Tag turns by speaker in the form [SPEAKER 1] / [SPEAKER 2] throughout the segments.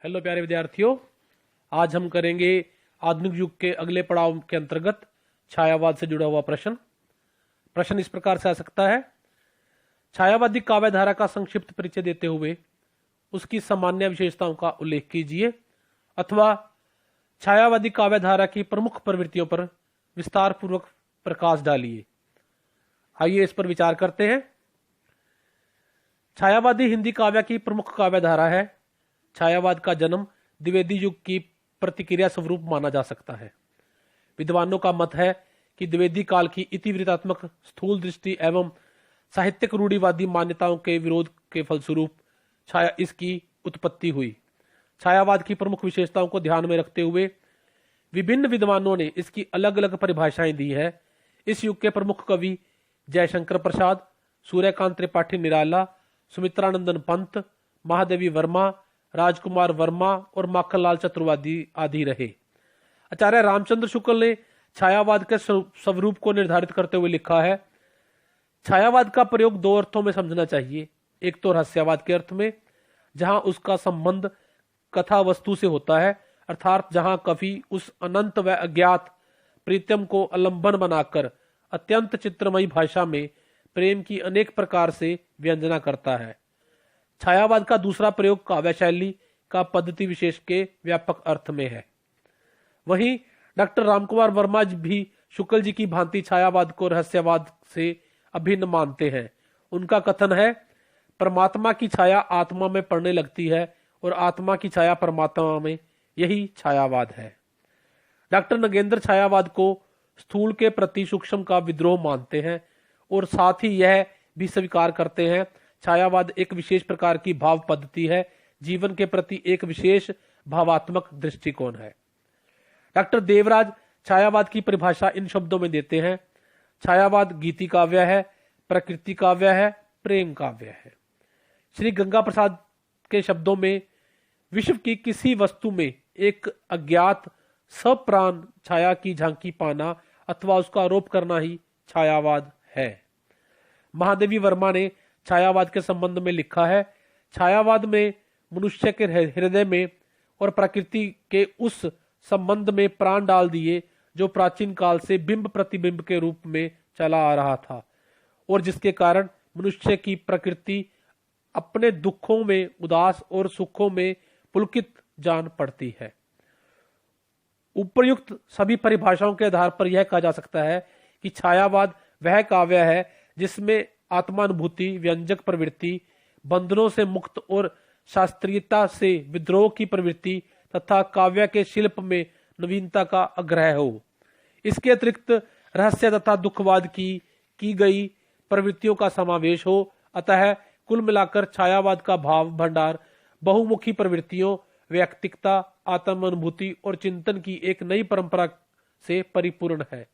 [SPEAKER 1] Hello प्यारे विद्यार्थियों, आज हम करेंगे आधुनिक युग के अगले पड़ाव के अंतर्गत छायावाद से जुड़ा हुआ प्रश्न इस प्रकार से आ सकता है। छायावादी काव्यधारा का संक्षिप्त परिचय देते हुए उसकी सामान्य विशेषताओं का उल्लेख कीजिए, अथवा छायावादी काव्यधारा की प्रमुख प्रवृत्तियों पर विस्तार पूर्वक प्रकाश डालिए। आइए इस पर विचार करते हैं। छायावादी हिंदी काव्य की प्रमुख काव्यधारा है। छायावाद का जन्म द्विवेदी युग की प्रतिक्रिया स्वरूप माना जा सकता है। विद्वानों का मत है कि द्विवेदी काल की इतिवृत्तात्मक स्थूल दृष्टि एवं साहित्यिक रूढ़िवादी मान्यताओं के विरोध के फलस्वरूप इसकी उत्पत्ति हुई। छायावाद की प्रमुख विशेषताओं को ध्यान में रखते हुए विभिन्न विद्वानों ने इसकी अलग अलग परिभाषाएं दी है। इस युग के प्रमुख कवि जयशंकर प्रसाद, सूर्यकांत त्रिपाठी निराला, सुमित्रानंदन पंत, महादेवी वर्मा, राजकुमार वर्मा और माखनलाल चतुर्वेदी आदि रहे। आचार्य रामचंद्र शुक्ल ने छायावाद के स्वरूप को निर्धारित करते हुए लिखा है, छायावाद का प्रयोग दो अर्थों में समझना चाहिए। एक तो रहस्यवाद के अर्थ में, जहां उसका संबंध कथा वस्तु से होता है, अर्थात जहां कवि उस अनंत व अज्ञात प्रीतम को अवलंबन बनाकर अत्यंत चित्रमयी भाषा में प्रेम की अनेक प्रकार से व्यंजना करता है। छायावाद का दूसरा प्रयोग काव्य शैली का पद्धति विशेष के व्यापक अर्थ में है। वहीं डॉक्टर रामकुमार वर्मा भी शुक्ल जी की भांति छायावाद को रहस्यवाद से अभिन्न मानते हैं। उनका कथन है, परमात्मा की छाया आत्मा में पड़ने लगती है और आत्मा की छाया परमात्मा में, यही छायावाद है। डॉक्टर नगेंद्र छायावाद को स्थूल के प्रति सूक्ष्म का विद्रोह मानते हैं और साथ ही यह भी स्वीकार करते हैं छायावाद एक विशेष प्रकार की भाव पद्धति है, जीवन के प्रति एक विशेष भावात्मक दृष्टिकोण है। डॉक्टर देवराज छायावाद की परिभाषा इन शब्दों में देते हैं, छायावाद गीति काव्य है, प्रकृति काव्य है, प्रेम काव्य है। श्री गंगा प्रसाद के शब्दों में, विश्व की किसी वस्तु में एक अज्ञात सप्राण छाया की झांकी पाना अथवा उसका आरोप करना ही छायावाद है। महादेवी वर्मा ने छायावाद के संबंध में लिखा है, छायावाद में मनुष्य के हृदय में और प्रकृति के उस संबंध में प्राण डाल दिए जो प्राचीन काल से बिंब प्रतिबिंब के रूप में चला आ रहा था और जिसके कारण मनुष्य की प्रकृति अपने दुखों में उदास और सुखों में पुलकित जान पड़ती है। उपर्युक्त सभी परिभाषाओं के आधार पर यह कहा जा सकता है कि छायावाद वह काव्य है जिसमें आत्मानुभूति, व्यंजक प्रवृत्ति, बंधनों से मुक्त और शास्त्रीयता से विद्रोह की प्रवृत्ति तथा काव्य के शिल्प में नवीनता का आग्रह हो। इसके अतिरिक्त रहस्य तथा दुखवाद की गई प्रवृत्तियों का समावेश हो। अतः कुल मिलाकर छायावाद का भाव भंडार बहुमुखी प्रवृत्तियों, व्यक्तिकता, आत्मानुभूति और चिंतन की एक नई परंपरा से परिपूर्ण है।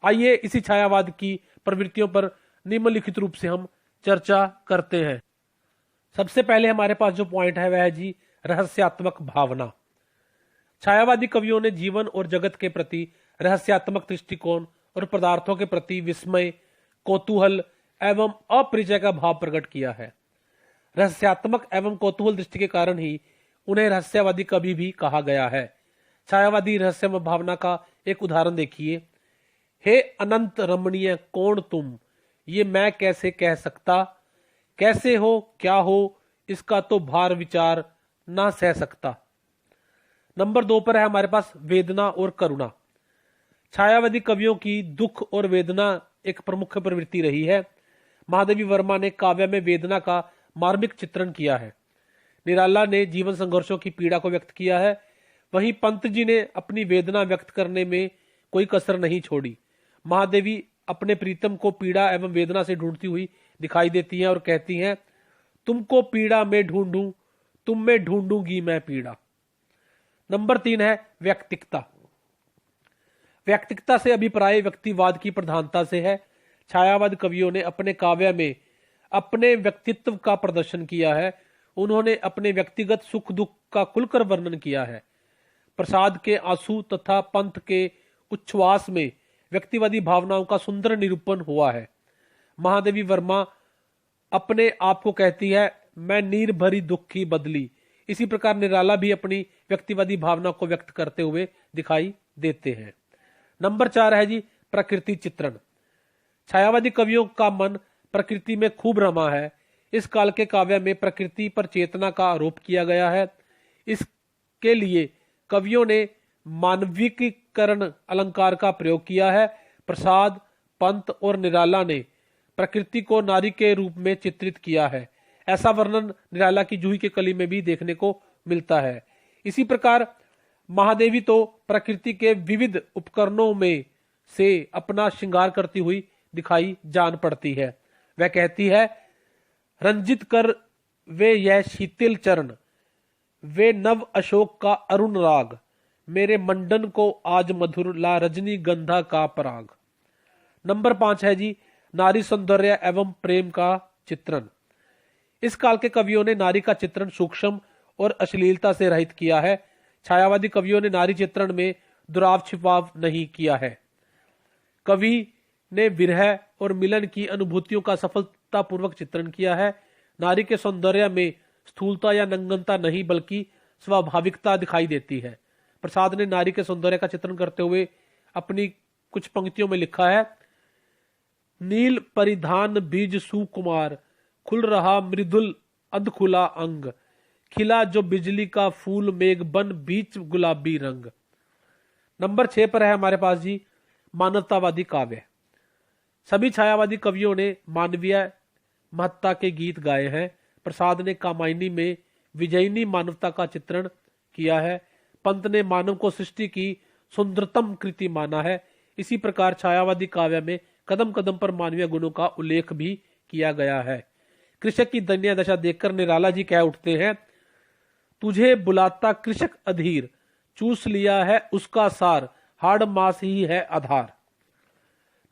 [SPEAKER 1] आइए इसी छायावाद की प्रवृत्तियों पर निम्नलिखित रूप से हम चर्चा करते हैं। सबसे पहले हमारे पास जो पॉइंट है वह है जी रहस्यात्मक भावना। छायावादी कवियों ने जीवन और जगत के प्रति रहस्यात्मक दृष्टिकोण और पदार्थों के प्रति विस्मय, कौतूहल एवं अपरिचय का भाव प्रकट किया है। रहस्यात्मक एवं कौतूहल दृष्टि के कारण ही उन्हें रहस्यवादी कवि भी कहा गया है। छायावादी रहस्यमय भावना का एक उदाहरण देखिए। हे अनंत रमणीय कौन तुम, ये मैं कैसे कह सकता, कैसे हो क्या हो, इसका तो भार विचार ना सह सकता। नंबर 2 पर है हमारे पास वेदना और करुणा। छायावादी कवियों की दुख और वेदना एक प्रमुख प्रवृत्ति रही है। महादेवी वर्मा ने काव्य में वेदना का मार्मिक चित्रण किया है। निराला ने जीवन संघर्षों की पीड़ा को व्यक्त किया है। वहीं पंत जी ने अपनी वेदना व्यक्त करने में कोई कसर नहीं छोड़ी। महादेवी अपने प्रीतम को पीड़ा एवं वेदना से ढूंढती हुई दिखाई देती हैं और कहती हैं, तुमको पीड़ा में ढूंढूं, तुम में ढूंढूंगी मैं पीड़ा। नंबर 3 है व्यक्तिकता। व्यक्तिकता से अभिप्राय व्यक्तिवाद की प्रधानता से है। छायावाद कवियों ने अपने काव्य में अपने व्यक्तित्व का प्रदर्शन किया है। उन्होंने अपने व्यक्तिगत सुख दुख का खुलकर वर्णन किया है। प्रसाद के आंसू तथा पंत के उच्छ्वास में व्यक्तिवादी भावनाओं का सुंदर निरूपण हुआ है। महादेवी वर्मा अपने आप को कहती है, मैं नीर भरी दुख की बदली, इसी प्रकार निराला भी अपनी व्यक्तिवादी भावना को व्यक्त करते हुए दिखाई देते हैं। नंबर 4 है जी प्रकृति चित्रण। छायावादी कवियों का मन प्रकृति में खूब रमा है। इस काल के काव्य में प्रकृति पर चेतना का आरोप किया गया है। इसके लिए कवियों ने मानविकीकरण अलंकार का प्रयोग किया है। प्रसाद, पंत और निराला ने प्रकृति को नारी के रूप में चित्रित किया है। ऐसा वर्णन निराला की जूही की कली में भी देखने को मिलता है। इसी प्रकार महादेवी तो प्रकृति के विविध उपकरणों में से अपना श्रृंगार करती हुई दिखाई जान पड़ती है। वह कहती है, रंजित कर वे यह शीतल चरण, वे नव अशोक का अरुण राग, मेरे मंडन को आज मधुर ला रजनी गंधा का पराग। नंबर 5 है जी नारी सौंदर्य एवं प्रेम का चित्रण। इस काल के कवियों ने नारी का चित्रण सूक्ष्म और अश्लीलता से रहित किया है। छायावादी कवियों ने नारी चित्रण में दुराव छिपाव नहीं किया है। कवि ने विरह और मिलन की अनुभूतियों का सफलतापूर्वक चित्रण किया है। नारी के सौंदर्य में स्थूलता या नंगनता नहीं बल्कि स्वाभाविकता दिखाई देती है। प्रसाद ने नारी के सौंदर्य का चित्रण करते हुए अपनी कुछ पंक्तियों में लिखा है, नील परिधान बीज सुकुमार, खुल रहा मृदुल अधखुला अंग, खिला जो बिजली का फूल मेघ बन बीच गुलाबी रंग। नंबर 6 पर है हमारे पास जी मानवतावादी काव्य। सभी छायावादी कवियों ने मानवीय महत्ता के गीत गाए हैं। प्रसाद ने कामायनी में विजयिनी मानवता का चित्रण किया है। पंत ने मानव को सृष्टि की सुंदरतम कृति माना है। इसी प्रकार छायावादी काव्य में कदम कदम पर मानवीय गुणों का उल्लेख भी किया गया है। कृषक की दयनीय दशा देखकर निराला जी कह उठते हैं, तुझे बुलाता कृषक अधीर, चूस लिया है उसका सार, हाड़ मास ही है आधार।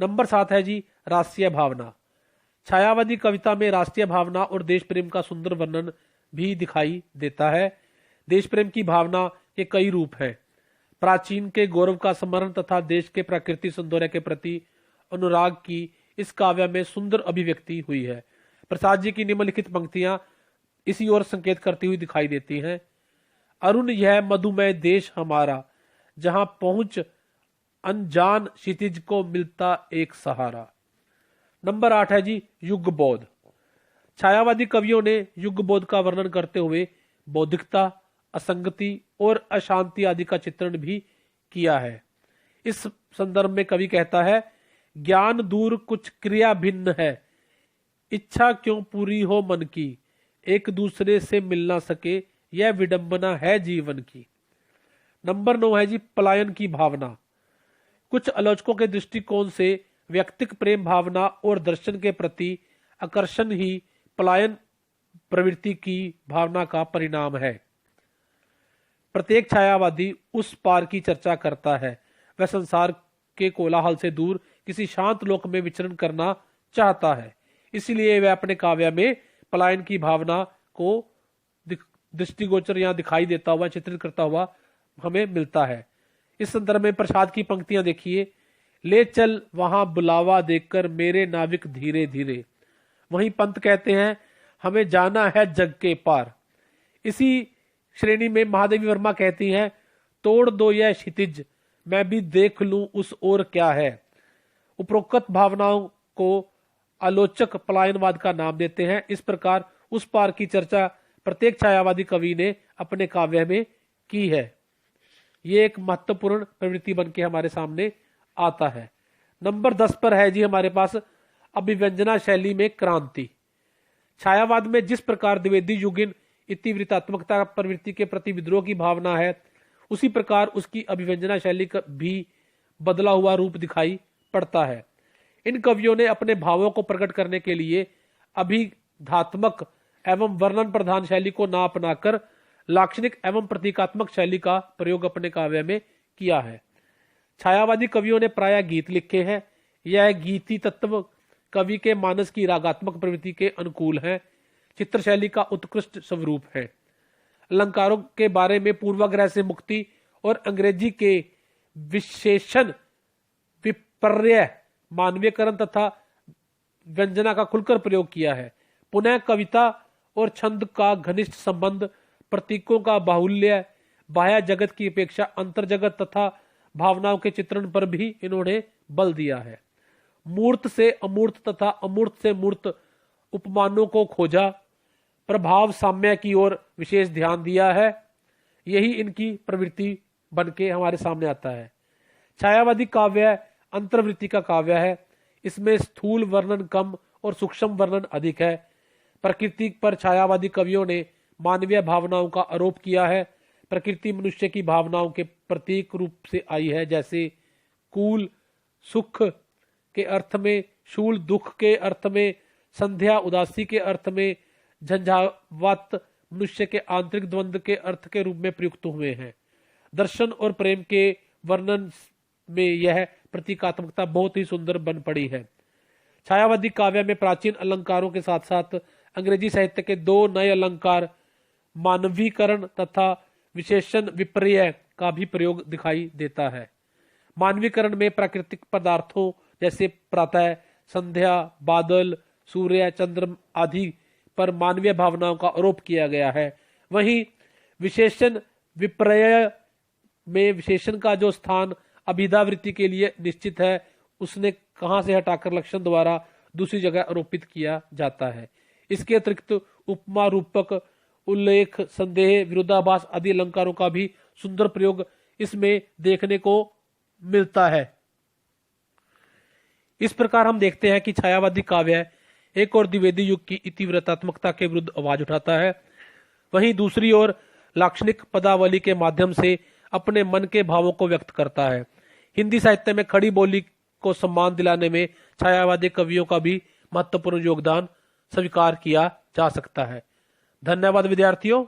[SPEAKER 1] नंबर 7 है जी राष्ट्रीय भावना। छायावादी कविता में राष्ट्रीय भावना और देश प्रेम का सुंदर वर्णन भी दिखाई देता है। देश प्रेम की भावना के कई रूप हैं। प्राचीन के गौरव का स्मरण तथा देश के प्राकृतिक सौंदर्य के प्रति अनुराग की इस काव्य में सुंदर अभिव्यक्ति हुई है। प्रसाद जी की निम्नलिखित पंक्तियां इसी ओर संकेत करती हुई दिखाई देती हैं। अरुण यह मधुमय देश हमारा, जहां पहुंच अनजान क्षितिज को मिलता एक सहारा। नंबर 8 है जी युग बोध। छायावादी कवियों ने युग बोध का वर्णन करते हुए बौद्धिकता, असंगति और अशांति आदि का चित्रण भी किया है। इस संदर्भ में कवि कहता है, ज्ञान दूर कुछ क्रिया भिन्न है, इच्छा क्यों पूरी हो मन की, एक दूसरे से मिल ना सके, यह विडंबना है जीवन की। नंबर 9 है जी पलायन की भावना। कुछ आलोचकों के दृष्टिकोण से व्यक्तिक प्रेम भावना और दर्शन के प्रति आकर्षण ही पलायन प्रवृत्ति की भावना का परिणाम है। प्रत्येक छायावादी उस पार की चर्चा करता है। वह संसार के कोलाहल से दूर किसी शांत लोक में विचरण करना चाहता है। इसलिए वह अपने काव्य में पलायन की भावना को दृष्टिगोचर या दिखाई देता हुआ, चित्रित करता हुआ हमें मिलता है। इस संदर्भ में प्रसाद की पंक्तियां देखिए, ले चल वहां बुलावा देकर मेरे नाविक धीरे धीरे। वहीं पंत कहते हैं, हमें जाना है जग के पार। इसी श्रेणी में महादेवी वर्मा कहती हैं, तोड़ दो यह क्षितिज, मैं भी देख लूं उस ओर क्या है। उपरोक्त भावनाओं को आलोचक पलायनवाद का नाम देते हैं। इस प्रकार उस पार की चर्चा प्रत्येक छायावादी कवि ने अपने काव्य में की है। ये एक महत्वपूर्ण प्रवृत्ति बन के हमारे सामने आता है। नंबर 10 पर है जी हमारे पास अभिव्यंजना शैली में क्रांति। छायावाद में जिस प्रकार द्विवेदी युगिन इतिवृत्तात्मकता प्रवृत्ति के प्रति विद्रोह की भावना है, उसी प्रकार उसकी अभिव्यंजना शैली का भी बदला हुआ रूप दिखाई पड़ता है। इन कवियों ने अपने भावों को प्रकट करने के लिए अभिधात्मक एवं वर्णन प्रधान शैली को ना अपनाकर लाक्षणिक एवं प्रतीकात्मक शैली का प्रयोग अपने काव्य में किया है। छायावादी कवियों ने प्रायः गीत लिखे हैं। यह गीति तत्व कवि के मानस की रागात्मक प्रवृत्ति के अनुकूल है। चित्र शैली का उत्कृष्ट स्वरूप है। अलंकारों के बारे में पूर्वाग्रह से मुक्ति और अंग्रेजी के विशेषण विपर्य मानवीयकरण तथा व्यंजना का खुलकर प्रयोग किया है। पुनः कविता और छंद का घनिष्ठ संबंध प्रतीकों का बाहुल्य, बाह्य जगत की अपेक्षा अंतर जगत तथा भावनाओं के चित्रण पर भी इन्होंने बल दिया है। मूर्त से अमूर्त तथा अमूर्त से मूर्त उपमानों को खोजा, प्रभाव साम्य की ओर विशेष ध्यान दिया है। यही इनकी प्रवृत्ति बनके हमारे सामने आता है। छायावादी काव्य अंतर्वृत्ति का काव्य है। इसमें स्थूल वर्णन कम और सूक्ष्म वर्णन अधिक है। प्रकृति पर छायावादी कवियों ने मानवीय भावनाओं का आरोप किया है। प्रकृति मनुष्य की भावनाओं के प्रतीक रूप से आई है, जैसे कूल सुख के अर्थ में, शूल दुख के अर्थ में, संध्या उदासी के अर्थ में, झंझावात मनुष्य के आंतरिक द्वंद्व के अर्थ के रूप में प्रयुक्त हुए हैं। दर्शन और प्रेम के वर्णन में यह प्रतीकात्मकता बहुत ही सुंदर बन पड़ी है। छायावादी काव्य में प्राचीन अलंकारों के साथ साथ अंग्रेजी साहित्य के दो नए अलंकार मानवीकरण तथा विशेषण विपर्य का भी प्रयोग दिखाई देता है। मानवीकरण में प्राकृतिक पदार्थों जैसे प्रातः, संध्या, बादल, सूर्य, चंद्र आदि पर मानवीय भावनाओं का आरोप किया गया है। वहीं विशेषण विपर्य में विशेषण का जो स्थान अभिधावृत्ति के लिए निश्चित है, उसने कहां से हटाकर लक्षण द्वारा दूसरी जगह आरोपित किया जाता है। इसके अतिरिक्त उपमा, रूपक, उल्लेख, संदेह, विरोधाभास आदि अलंकारों का भी सुंदर प्रयोग इसमें देखने को मिलता है। इस प्रकार हम देखते हैं कि छायावादी काव्य एक और द्विवेदी युग की इतिवृत्तात्मकता के विरुद्ध आवाज उठाता है, वहीं दूसरी ओर लाक्षणिक पदावली के माध्यम से अपने मन के भावों को व्यक्त करता है। हिंदी साहित्य में खड़ी बोली को सम्मान दिलाने में छायावादी कवियों का भी महत्वपूर्ण योगदान स्वीकार किया जा सकता है। धन्यवाद विद्यार्थियों।